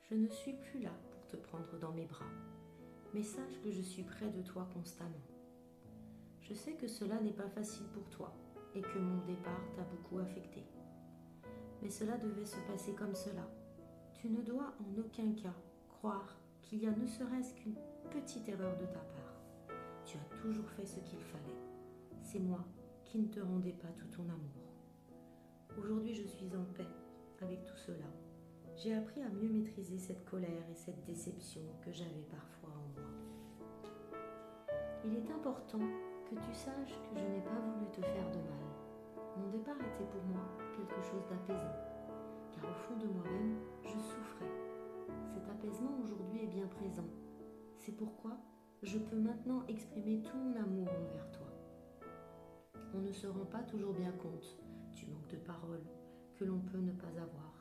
Je ne suis plus là pour te prendre dans mes bras, mais sache que je suis près de toi constamment. Je sais que cela n'est pas facile pour toi et que mon départ t'a beaucoup affecté. Mais cela devait se passer comme cela. Tu ne dois en aucun cas croire qu'il y a ne serait-ce qu'une petite erreur de ta part. Tu as toujours fait ce qu'il fallait. C'est moi qui ne te rendais pas tout ton amour. Aujourd'hui, je suis en paix avec tout cela. J'ai appris à mieux maîtriser cette colère et cette déception que j'avais parfois en moi. Il est important que tu saches que je n'ai pas voulu te faire de mal. Mon départ était pour moi quelque chose d'apaisant, car au fond de moi-même, je souffrais. Cet apaisement aujourd'hui est bien présent. C'est pourquoi je peux maintenant exprimer tout mon amour envers toi. On ne se rend pas toujours bien compte du manque de paroles que l'on peut ne pas avoir,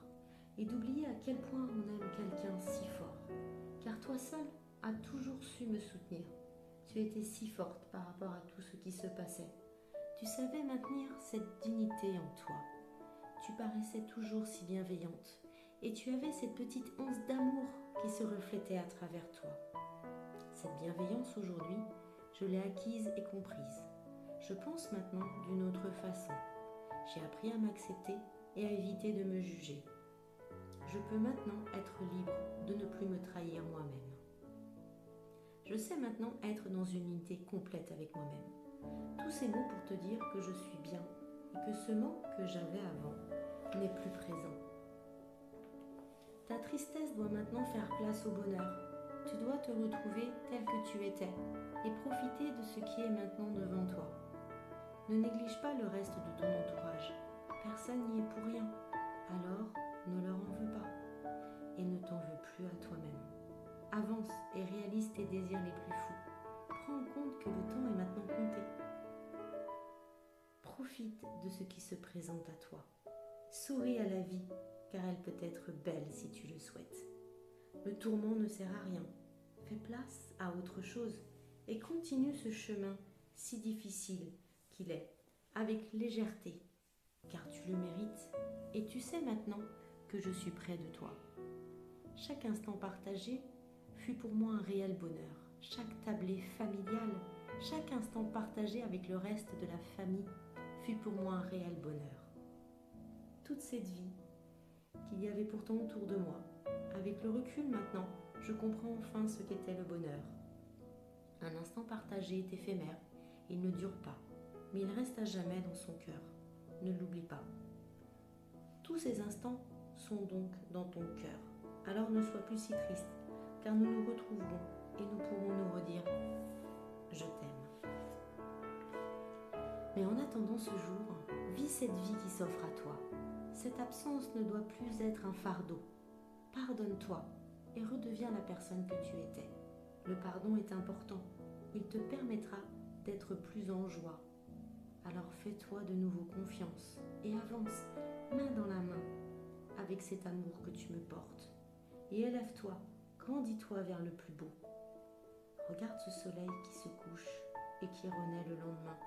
et d'oublier à quel point on aime quelqu'un si fort, car toi seule as toujours su me soutenir. Tu étais si forte par rapport à tout ce qui se passait. Tu savais maintenir cette dignité en toi. Tu paraissais toujours si bienveillante, et tu avais cette petite once d'amour qui se reflétait à travers toi. Cette bienveillance aujourd'hui, je l'ai acquise et comprise. Je pense maintenant d'une autre façon. J'ai appris à m'accepter et à éviter de me juger. Je peux maintenant être libre de ne plus me trahir moi-même. Je sais maintenant être dans une unité complète avec moi-même. Tous ces mots pour te dire que je suis bien et que ce manque que j'avais avant n'est plus présent. Ta tristesse doit maintenant faire place au bonheur. Tu dois te retrouver tel que tu étais et profiter de ce qui est maintenant devant toi. Ne néglige pas le reste de ton entourage. Personne n'y est pour rien. Alors, ne leur en veux pas et ne t'en veux plus à toi-même. Avance et réalise tes désirs les plus fous. Prends en compte que le temps est maintenant compté. Profite de ce qui se présente à toi. Souris à la vie, car elle peut être belle si tu le souhaites. Le tourment ne sert à rien. Fais place à autre chose et continue ce chemin si difficile qu'il est, avec légèreté, car tu le mérites et tu sais maintenant que je suis près de toi. Chaque instant partagé fut pour moi un réel bonheur. Chaque tablée familiale, chaque instant partagé avec le reste de la famille fut pour moi un réel bonheur. Toute cette vie qu'il y avait pourtant autour de moi, avec le recul maintenant, je comprends enfin ce qu'était le bonheur. Un instant partagé est éphémère, il ne dure pas, mais il reste à jamais dans son cœur. Ne l'oublie pas. Tous ces instants sont donc dans ton cœur. Alors ne sois plus si triste, car nous nous retrouverons et nous pourrons nous redire « Je t'aime ». Mais en attendant ce jour, vis cette vie qui s'offre à toi. Cette absence ne doit plus être un fardeau. Pardonne-toi et redeviens la personne que tu étais. Le pardon est important. Il te permettra d'être plus en joie. Alors fais-toi de nouveau confiance et avance, main dans la main, avec cet amour que tu me portes. Et élève-toi, grandis-toi vers le plus beau. Regarde ce soleil qui se couche et qui renaît le lendemain.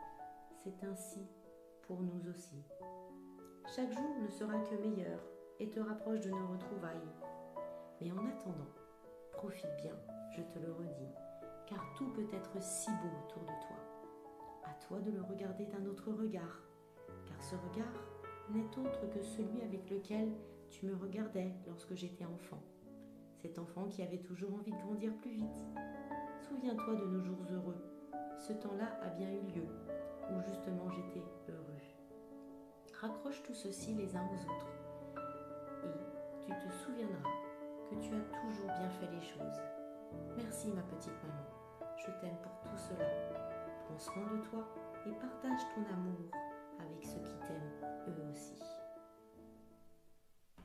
C'est ainsi pour nous aussi. Chaque jour ne sera que meilleur et te rapproche de nos retrouvailles. Mais en attendant, profite bien, je te le redis, car tout peut être si beau autour de toi. À toi de le regarder d'un autre regard, car ce regard n'est autre que celui avec lequel tu me regardais lorsque j'étais enfant. Cet enfant qui avait toujours envie de grandir plus vite. Souviens-toi de nos jours heureux. Ce temps-là a bien eu lieu, où justement j'étais heureux. Raccroche tout ceci les uns aux autres, et tu te souviendras que tu as toujours bien fait les choses. Merci ma petite maman, je t'aime pour tout cela. Prends soin de toi et partage ton amour avec ceux qui t'aiment eux aussi.